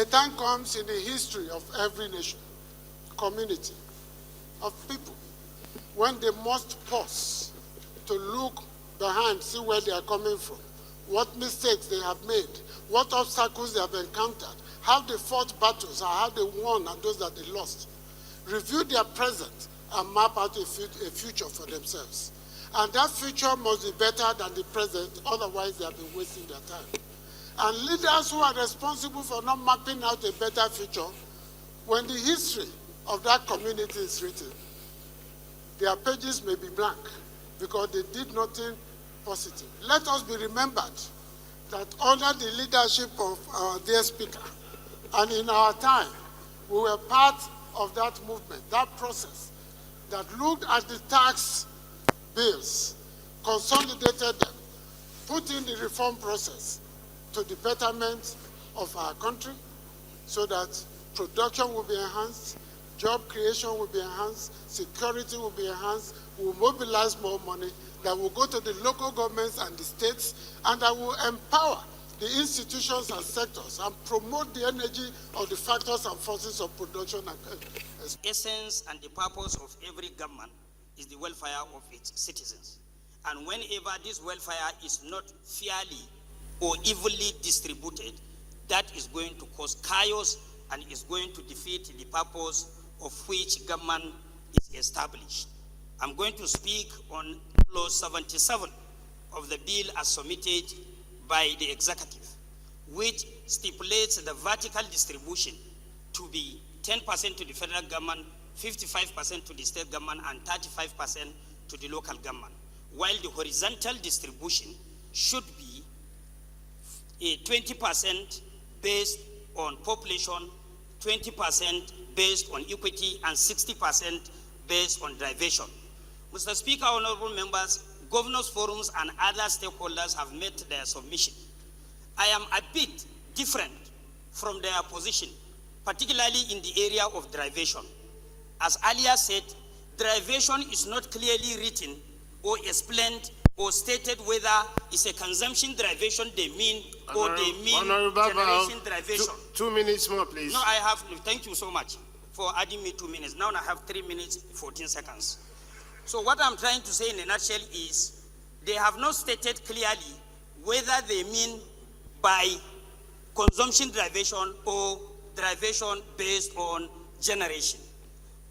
A time comes in the history of every nation, community, of people, when they must pause to look behind, see where they are coming from, what mistakes they have made, what obstacles they have encountered, how they fought battles, how they won, and those that they lost. Review their present and map out a future for themselves. And that future must be better than the present, otherwise they have been wasting their time. And leaders who are responsible for not mapping out a better future, when the history of that community is written, their pages may be blank because they did nothing positive. Let us be remembered that under the leadership of our dear speaker, and in our time, we were part of that movement, that process, that looked at the tax bills, consolidated them, put in the reform process to the betterment of our country so that production will be enhanced, job creation will be enhanced, security will be enhanced, we will mobilize more money that will go to the local governments and the states, and that will empower the institutions and sectors and promote the energy of the factors and forces of production. The essence and the purpose of every government is the welfare of its citizens. And whenever this welfare is not fairly or evenly distributed, that is going to cause chaos and is going to defeat the purpose of which government is established. I'm going to speak on clause 77 of the bill as submitted by the executive, which stipulates the vertical distribution to be 10% to the federal government, 55% to the state government, and 35% to the local government, while the horizontal distribution should be a 20% based on population, 20% based on equity, and 60% based on derivation. Mr. Speaker, honorable members, governors' forums and other stakeholders have made their submission. I am a bit different from their position, particularly in the area of derivation. As earlier said, derivation is not clearly written or explained or stated whether it's a consumption derivation they mean or they mean generation derivation. 2 minutes more, please. No, I have, thank you so much for adding me 2 minutes. Now I have 3 minutes, 14 seconds. So what I'm trying to say in a nutshell is they have not stated clearly whether they mean by consumption derivation or derivation based on generation.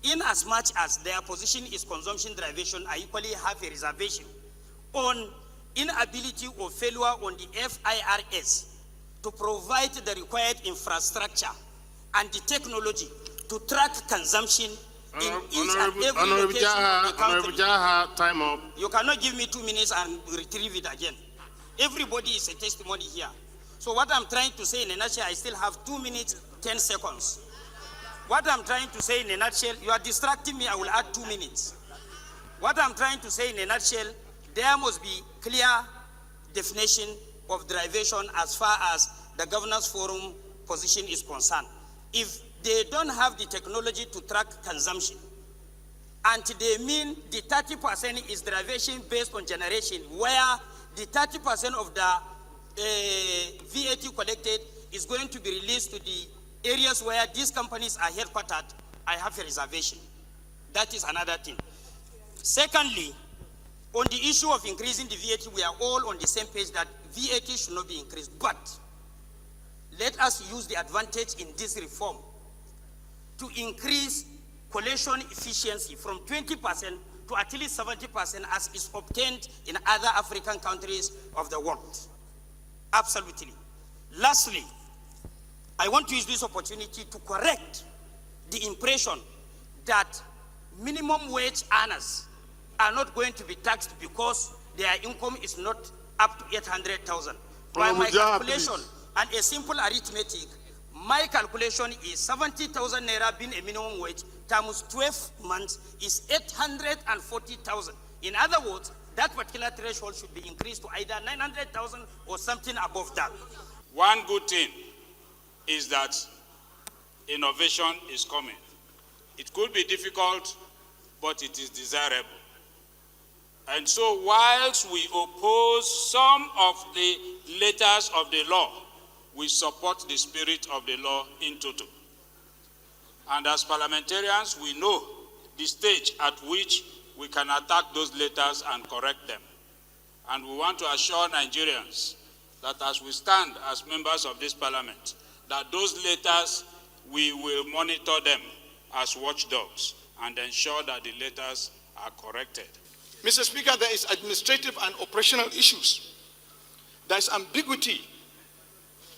In as much as their position is consumption derivation, I equally have a reservation on inability or failure on the FIRS to provide the required infrastructure and the technology to track consumption in each and every location of the country. Time up. You cannot give me 2 minutes and retrieve it again. Everybody is a testimony here. So what I'm trying to say in a nutshell, I still have 2 minutes, 10 seconds. What I'm trying to say in a nutshell, you are distracting me, I will add 2 minutes. What I'm trying to say in a nutshell, there must be clear definition of derivation as far as the governance forum position is concerned. If they don't have the technology to track consumption, and they mean the 30% is derivation based on generation, where the 30% of the VAT collected is going to be released to the areas where these companies are headquartered, I have a reservation. That is another thing. Secondly, on the issue of increasing the VAT, we are all on the same page that VAT should not be increased. But let us use the advantage in this reform to increase collection efficiency from 20% to at least 70% as is obtained in other African countries of the world. Absolutely. Lastly, I want to use this opportunity to correct the impression that minimum wage earners are not going to be taxed because their income is not up to 800,000. By my calculation and a simple arithmetic, my calculation is 70,000 naira being a minimum wage times 12 months is 840,000. In other words, that particular threshold should be increased to either 900,000 or something above that. One good thing is that innovation is coming. It could be difficult, but it is desirable. And so whilst we oppose some of the letters of the law, we support the spirit of the law in toto. And as parliamentarians, we know the stage at which we can attack those letters and correct them. And we want to assure Nigerians that as we stand as members of this parliament, that those letters, we will monitor them as watchdogs and ensure that the letters are corrected. Mr. Speaker, there is administrative and operational issues. There is ambiguity.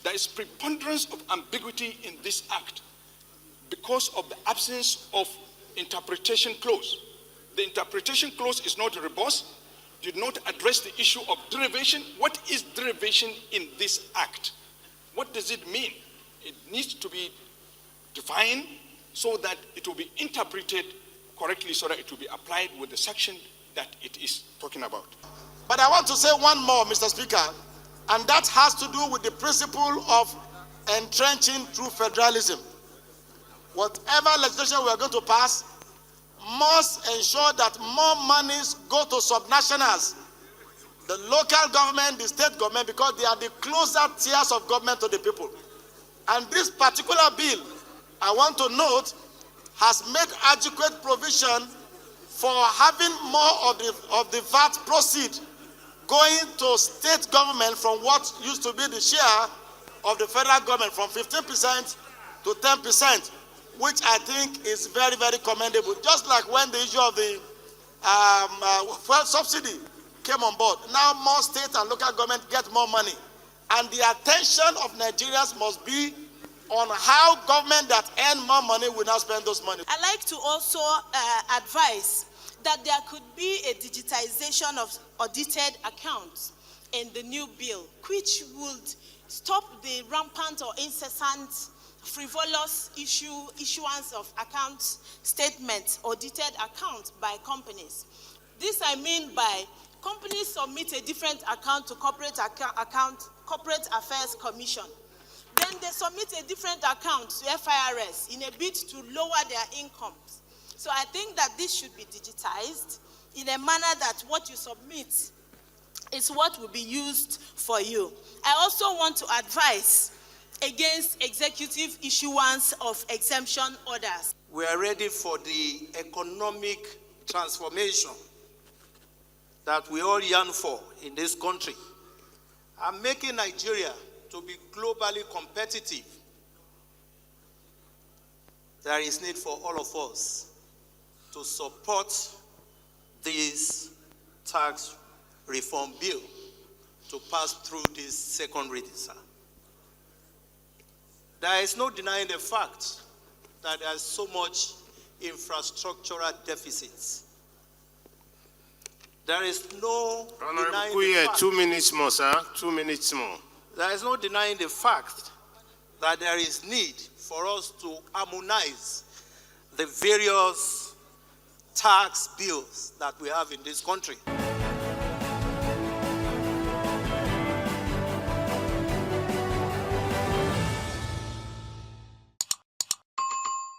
There is preponderance of ambiguity in this act because of the absence of interpretation clause. The interpretation clause is not robust, did not address the issue of derivation. What is derivation in this act? What does it mean? It needs to be defined so that it will be interpreted correctly, so that it will be applied with the section that it is talking about. But I want to say one more, Mr. Speaker, and that has to do with the principle of entrenching true federalism. Whatever legislation we are going to pass must ensure that more monies go to subnationals, the local government, the state government, because they are the closer tiers of government to the people. And this particular bill, I want to note, has made adequate provision for having more of the VAT proceed going to state government from what used to be the share of the federal government, from 15% to 10%, which I think is very, very commendable. Just like when the issue of the fuel subsidy came on board. Now more state and local government get more money. And the attention of Nigerians must be on how government that earn more money will now spend those money. I'd like to also advise that there could be a digitization of audited accounts in the new bill, which would stop the rampant or incessant frivolous issuance of account statements, audited accounts by companies. This I mean by companies submit a different account to Corporate Affairs Commission. Then they submit a different account to FIRS in a bid to lower their incomes. So I think that this should be digitized in a manner that what you submit is what will be used for you. I also want to advise against executive issuance of exemption orders. We are ready for the economic transformation that we all yearn for in this country, and making Nigeria to be globally competitive. There is need for all of us to support this tax reform bill to pass through this second reading, sir. There is no denying the fact that there is so much infrastructural deficits. There is no denying the fact. 2 minutes more, sir. 2 minutes more. There is no denying the fact that there is need for us to harmonize the various tax bills that we have in this country.